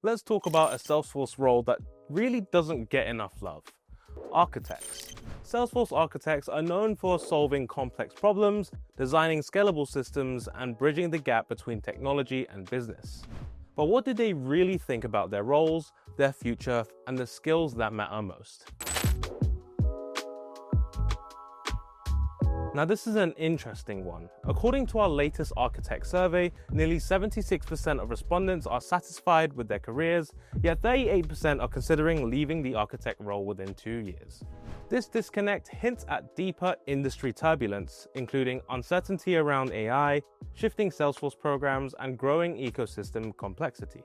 let's talk about a Salesforce role that really doesn't get enough love. Architects. Salesforce architects are known for solving complex problems, designing scalable systems, and bridging the gap between technology and business. But what do they really think about their roles, their future, and the skills that matter most? Now, this is an interesting one. According to our latest architect survey, nearly 76% of respondents are satisfied with their careers, yet 38% are considering leaving the architect role within 2 years. This disconnect hints at deeper industry turbulence, including uncertainty around AI, shifting Salesforce programs, and growing ecosystem complexity.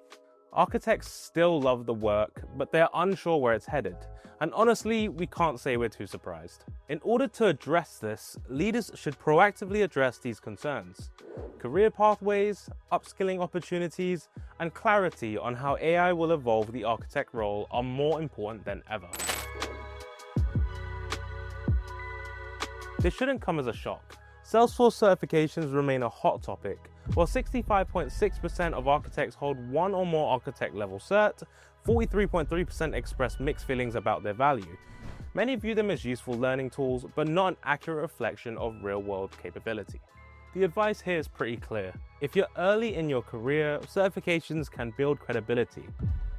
Architects still love the work, but they're unsure where it's headed. And honestly, we can't say we're too surprised. In order to address this, leaders should proactively address these concerns. Career pathways, upskilling opportunities, and clarity on how AI will evolve the architect role are more important than ever. This shouldn't come as a shock. Salesforce certifications remain a hot topic. While 65.6% of architects hold one or more architect-level cert, 43.3% express mixed feelings about their value. Many view them as useful learning tools, but not an accurate reflection of real-world capability. The advice here is pretty clear. If you're early in your career, certifications can build credibility,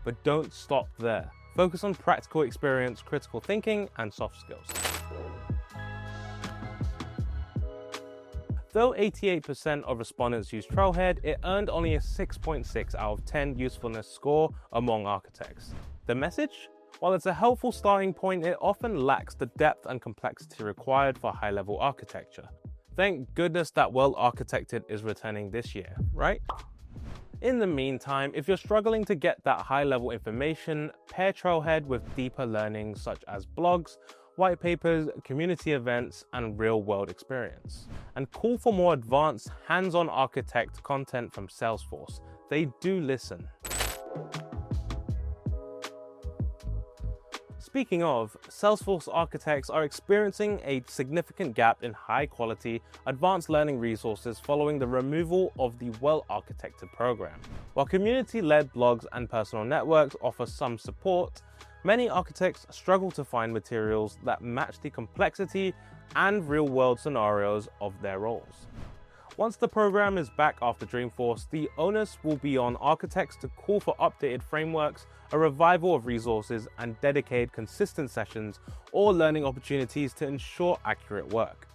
but don't stop there. Focus on practical experience, critical thinking, and soft skills. Though 88% of respondents used Trailhead, it earned only a 6.6 out of 10 usefulness score among architects. The message? While it's a helpful starting point, it often lacks the depth and complexity required for high-level architecture. Thank goodness that Well Architected is returning this year, right? In the meantime, if you're struggling to get that high-level information, pair Trailhead with deeper learning such as blogs, white papers, community events, and real-world experience. And call for more advanced, hands-on architect content from Salesforce. They do listen. Speaking of, Salesforce architects are experiencing a significant gap in high-quality, advanced learning resources following the removal of the Well-Architected program. While community-led blogs and personal networks offer some support, many architects struggle to find materials that match the complexity and real-world scenarios of their roles. Once the program is back after Dreamforce, the onus will be on architects to call for updated frameworks, a revival of resources, and dedicated consistent sessions or learning opportunities to ensure accurate work.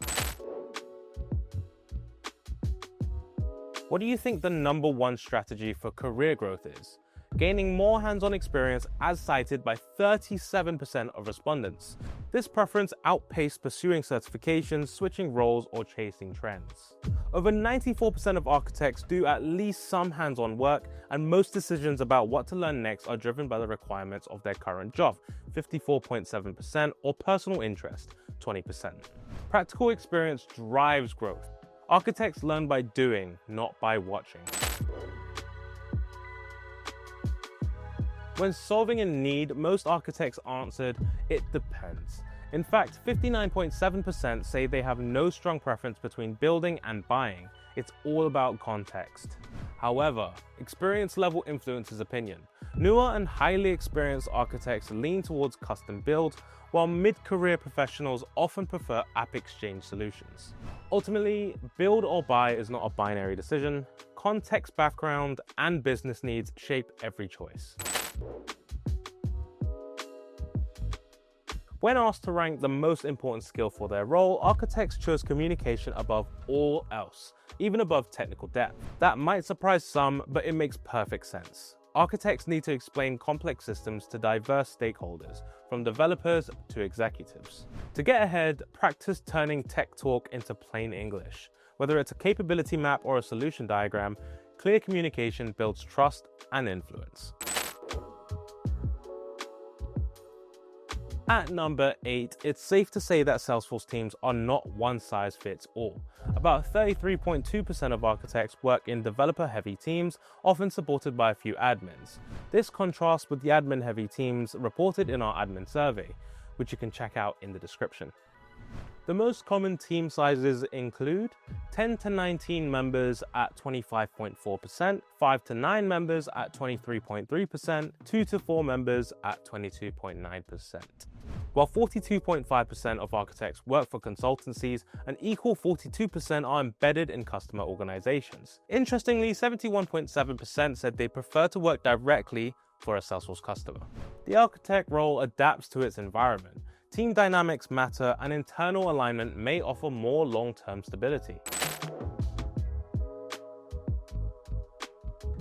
What do you think the #1 strategy for career growth is? Gaining more hands-on experience as cited by 37% of respondents. This preference outpaced pursuing certifications, switching roles, or chasing trends. Over 94% of architects do at least some hands-on work, and most decisions about what to learn next are driven by the requirements of their current job, 54.7%, or personal interest, 20%. Practical experience drives growth. Architects learn by doing, not by watching. When solving a need, most architects answered, "It depends." In fact, 59.7% say they have no strong preference between building and buying. It's all about context. However, experience level influences opinion. Newer and highly experienced architects lean towards custom build, while mid-career professionals often prefer app exchange solutions. Ultimately, build or buy is not a binary decision. Context, background, and business needs shape every choice. When asked to rank the most important skill for their role, architects chose communication above all else, even above technical depth. That might surprise some, but it makes perfect sense. Architects need to explain complex systems to diverse stakeholders, from developers to executives. To get ahead, practice turning tech talk into plain English. Whether it's a capability map or a solution diagram, clear communication builds trust and influence. At number 8, it's safe to say that Salesforce teams are not one size fits all. About 33.2% of architects work in developer-heavy teams, often supported by a few admins. This contrasts with the admin-heavy teams reported in our admin survey, which you can check out in the description. The most common team sizes include 10 to 19 members at 25.4%, 5 to 9 members at 23.3%, 2 to 4 members at 22.9%. While 42.5% of architects work for consultancies, an equal 42% are embedded in customer organizations. Interestingly, 71.7% said they prefer to work directly for a Salesforce customer. The architect role adapts to its environment. Team dynamics matter, and internal alignment may offer more long-term stability.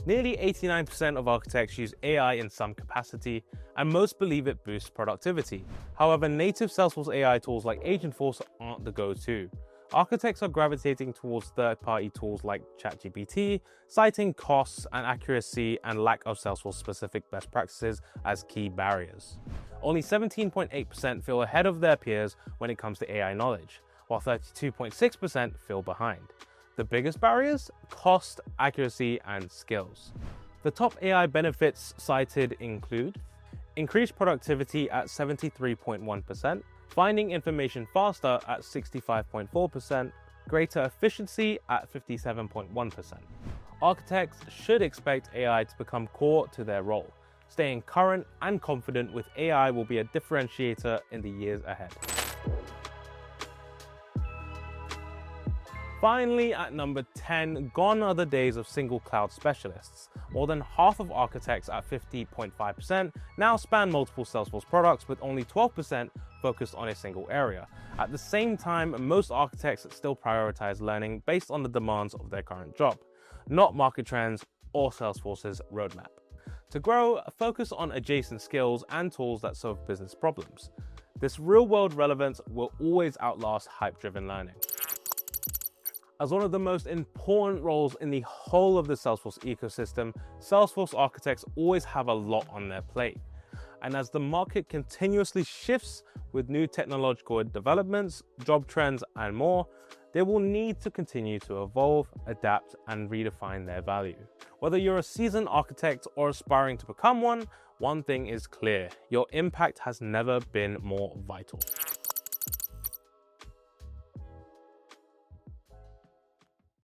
Nearly 89% of architects use AI in some capacity, and most believe it boosts productivity. However, native Salesforce AI tools like Agentforce aren't the go-to. Architects are gravitating towards third-party tools like ChatGPT, citing costs and accuracy and lack of Salesforce-specific best practices as key barriers. Only 17.8% feel ahead of their peers when it comes to AI knowledge, while 32.6% feel behind. The biggest barriers? Cost, accuracy, and skills. The top AI benefits cited include increased productivity at 73.1%, finding information faster at 65.4%, greater efficiency at 57.1%. Architects should expect AI to become core to their role. Staying current and confident with AI will be a differentiator in the years ahead. Finally, at number 10, gone are the days of single cloud specialists. More than half of architects at 50.5% now span multiple Salesforce products, with only 12% focused on a single area. At the same time, most architects still prioritize learning based on the demands of their current job, not market trends or Salesforce's roadmap. To grow, focus on adjacent skills and tools that solve business problems. This real-world relevance will always outlast hype-driven learning. As one of the most important roles in the whole of the Salesforce ecosystem, Salesforce architects always have a lot on their plate. And as the market continuously shifts with new technological developments, job trends, and more, they will need to continue to evolve, adapt, and redefine their value. Whether you're a seasoned architect or aspiring to become one thing is clear: your impact has never been more vital.